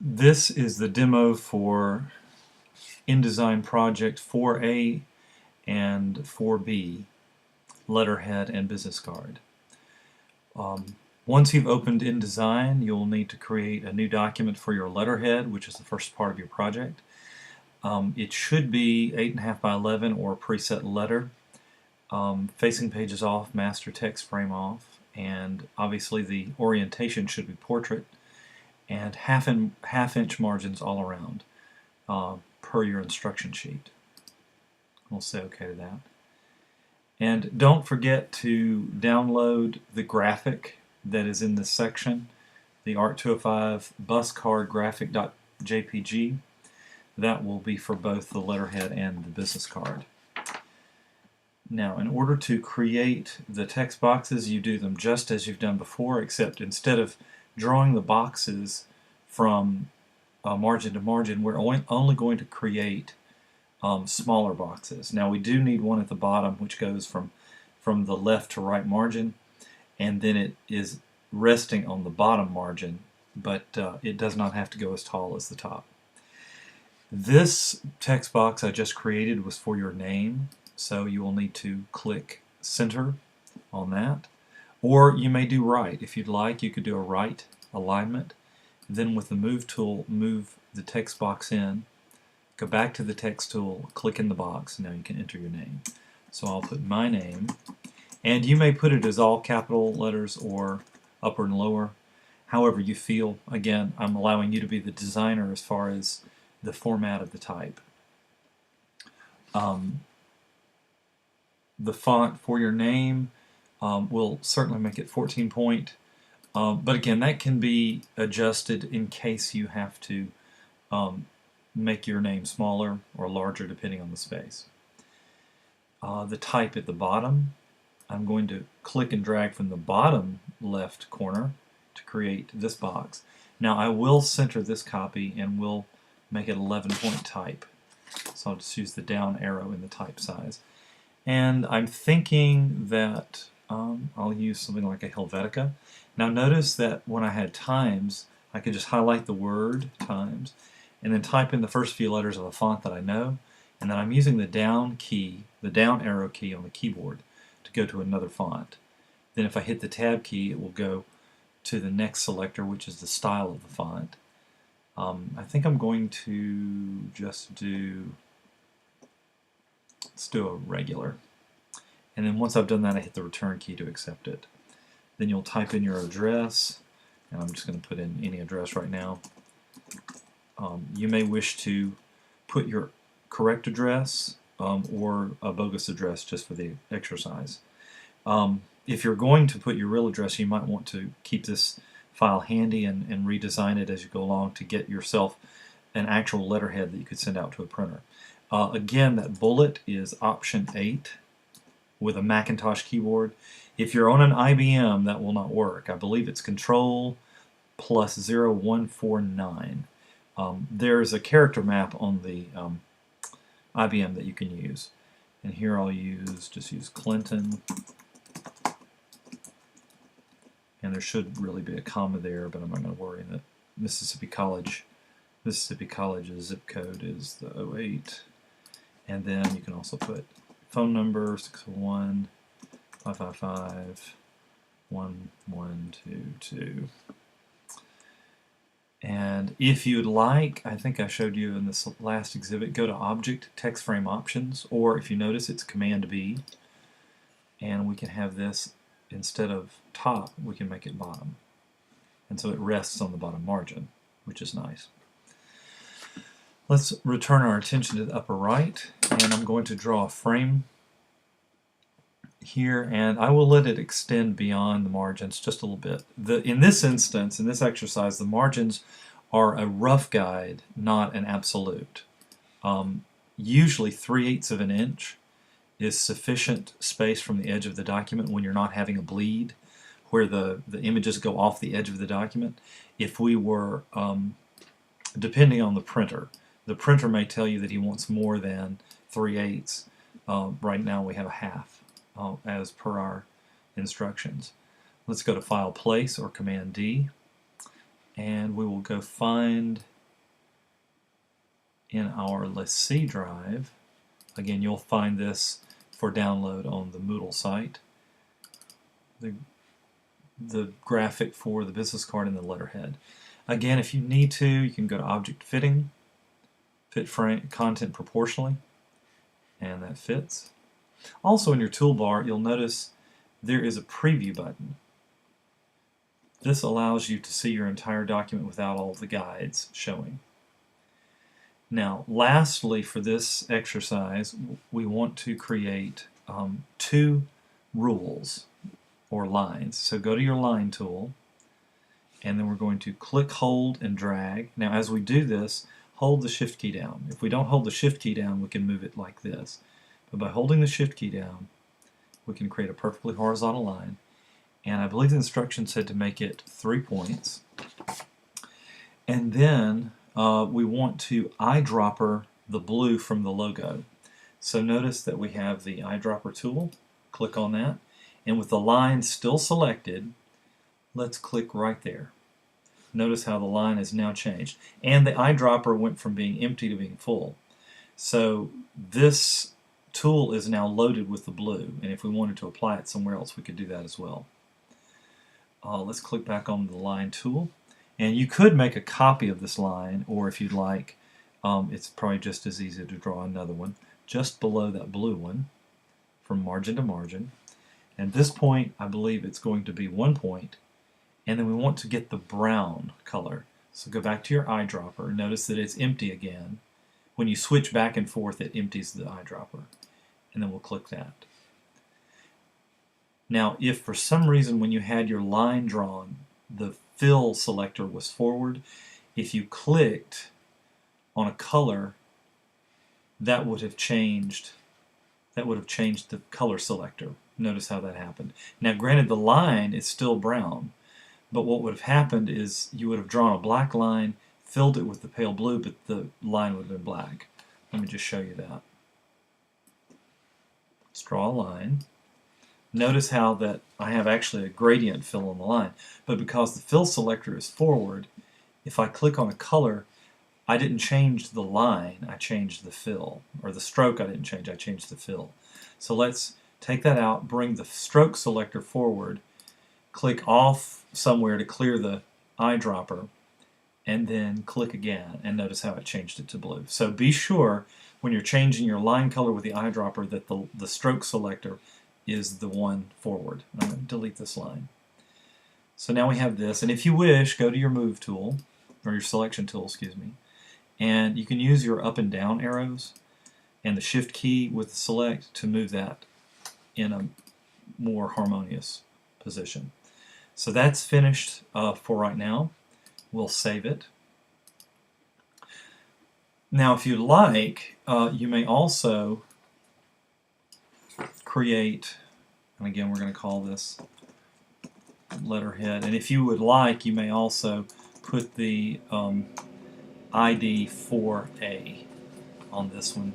This is the demo for InDesign Project 4A and 4B, letterhead and business card. Once you've opened InDesign, you'll need to create a new document for your letterhead, which is the first part of your project. It should be 8.5 by 11 or a preset letter. Facing pages off, master text frame off, and obviously the orientation should be portrait, and half-inch margins all around per your instruction sheet. We'll say OK to that. And don't forget to download the graphic that is in this section, the ART205 bus card graphic.jpg. That will be for both the letterhead and the business card. Now, in order to create the text boxes, you do them just as you've done before, except instead of drawing the boxes from margin to margin, we're only going to create smaller boxes. Now, we do need one at the bottom which goes from the left to right margin, and then it is resting on the bottom margin, but it does not have to go as tall as the top. This text box I just created was for your name, so you will need to click center on that. Or you may do right. If you'd like, you could do a right alignment. Then with the move tool, move the text box in, go back to the text tool, click in the box, and now you can enter your name. So I'll put my name, and you may put it as all capital letters or upper and lower, however you feel. Again, I'm allowing you to be the designer as far as the format of the type. The font for your name will certainly make it 14 point, but again, that can be adjusted in case you have to make your name smaller or larger depending on the space. The type at the bottom, I'm going to click and drag from the bottom left corner to create this box. Now I will center this copy and will make it 11-point type. So I'll just use the down arrow in the type size. And I'm thinking that I'll use something like a Helvetica. Now notice that when I had times, I could just highlight the word times and then type in the first few letters of a font that I know, and then I'm using the down key, the down arrow key on the keyboard to go to another font. Then if I hit the tab key, it will go to the next selector, which is the style of the font. I think I'm going to just let's do a regular. And then once I've done that, I hit the return key to accept it. Then you'll type in your address, and I'm just going to put in any address right now. You may wish to put your correct address or a bogus address just for the exercise. If you're going to put your real address, you might want to keep this file handy and redesign it as you go along to get yourself an actual letterhead that you could send out to a printer. Again, that bullet is option 8 with a Macintosh keyboard. If you're on an IBM, that will not work. I believe it's Control plus 0149. There's a character map on the IBM that you can use. And here I'll just use Clinton. And there should really be a comma there, but I'm not going to worry that Mississippi College's zip code is the 08. And then you can also put phone number 601-555-1122. And if you'd like, I think I showed you in this last exhibit, go to Object, Text Frame Options, or if you notice, it's Command B. And we can have this, instead of top, we can make it bottom. And so it rests on the bottom margin, which is nice. Let's return our attention to the upper right, and I'm going to draw a frame here, and I will let it extend beyond the margins just a little bit. In this instance, in this exercise, the margins are a rough guide, not an absolute. Usually 3/8 of an inch is sufficient space from the edge of the document when you're not having a bleed where the images go off the edge of the document. If we were, depending on the printer may tell you that he wants more than 3/8. Right now we have a half as per our instructions. Let's go to File, Place, or Command D, and we will go find in our Let's See drive. Again, you'll find this for download on the Moodle site. The graphic for the business card and the letterhead. Again, if you need to, you can go to Object Fitting, fit frame content proportionally, and that fits. Also in your toolbar, you'll notice there is a preview button. This allows you to see your entire document without all the guides showing. Now, lastly, for this exercise, we want to create 2 rules or lines. So go to your line tool, and then we're going to click, hold, and drag. Now, as we do this, hold the Shift key down. If we don't hold the Shift key down, we can move it like this. But by holding the Shift key down, we can create a perfectly horizontal line. And I believe the instructions said to make it 3 points. And then we want to eyedropper the blue from the logo. So notice that we have the eyedropper tool. Click on that. And with the line still selected, let's click right there. Notice how the line is now changed. And the eyedropper went from being empty to being full. So this tool is now loaded with the blue. And if we wanted to apply it somewhere else, we could do that as well. Let's click back on the line tool. And you could make a copy of this line, or if you'd like, it's probably just as easy to draw another one just below that blue one from margin to margin. At this point, I believe it's going to be 1 point, and then we want to get the brown color. So go back to your eyedropper. Notice that it's empty again. When you switch back and forth, it empties the eyedropper, and then we'll click that. Now, if for some reason when you had your line drawn, the fill selector was forward, if you clicked on a color, that would have changed the color selector. Notice how that happened. Now, granted, the line is still brown, but what would have happened is you would have drawn a black line, filled it with the pale blue, but the line would have been black. Let me just show you that. Let's draw a line. Notice how that I have actually a gradient fill on the line, but because the fill selector is forward, if I click on a color, I didn't change the line, I changed the fill. Or the stroke I didn't change, I changed the fill. So let's take that out, bring the stroke selector forward, click off somewhere to clear the eyedropper, and then click again, and notice how it changed it to blue. So be sure when you're changing your line color with the eyedropper that the stroke selector is the one forward. I'm going to delete this line. So now we have this, and if you wish, go to your move tool, or your selection tool, excuse me, and you can use your up and down arrows and the shift key with the select to move that in a more harmonious position. So that's finished for right now. We'll save it. Now if you'd like, you may also create, and again we're going to call this letterhead, and if you would like, you may also put the ID4a on this one.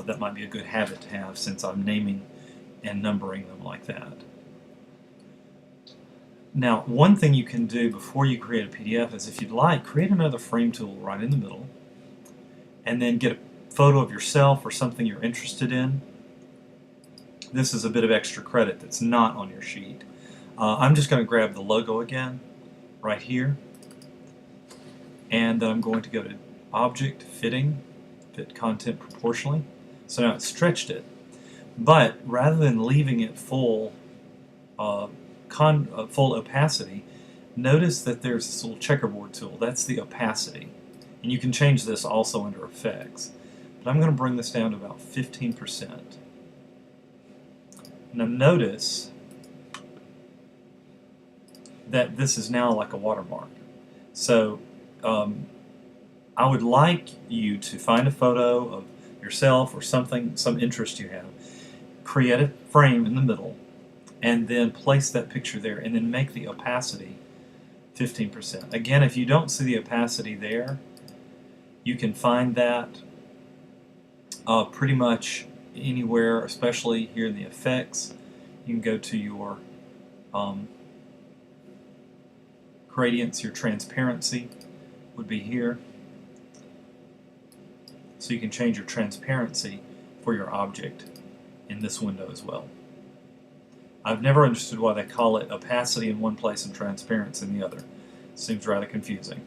That might be a good habit to have since I'm naming and numbering them like that. Now, one thing you can do before you create a PDF is, if you'd like, create another frame tool right in the middle, and then get a photo of yourself or something you're interested in. This is a bit of extra credit that's not on your sheet. I'm just going to grab the logo again, right here, and then I'm going to go to Object, Fitting, Fit Content Proportionally. So now it's stretched it. But rather than leaving it full opacity, notice that there's this little checkerboard tool. That's the opacity. And you can change this also under Effects. But I'm going to bring this down to about 15%. Now notice that this is now like a watermark. So I would like you to find a photo of yourself or something, some interest you have, create a frame in the middle, and then place that picture there, and then make the opacity 15%. Again, if you don't see the opacity there, you can find that pretty much anywhere, especially here in the effects. You can go to your gradients, your transparency would be here. So you can change your transparency for your object in this window as well. I've never understood why they call it opacity in one place and transparency in the other. Seems rather confusing.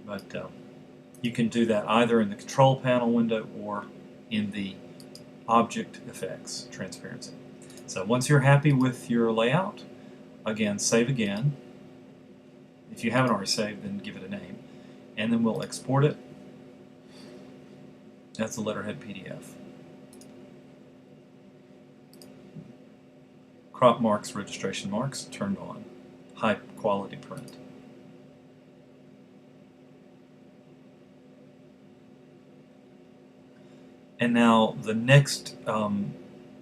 But you can do that either in the control panel window or in the object effects transparency. So once you're happy with your layout, again, save again. If you haven't already saved, then give it a name. And then we'll export it. That's the letterhead PDF. Crop marks, registration marks, turned on. High quality print. And now the next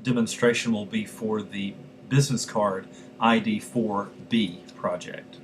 demonstration will be for the business card ID4b project.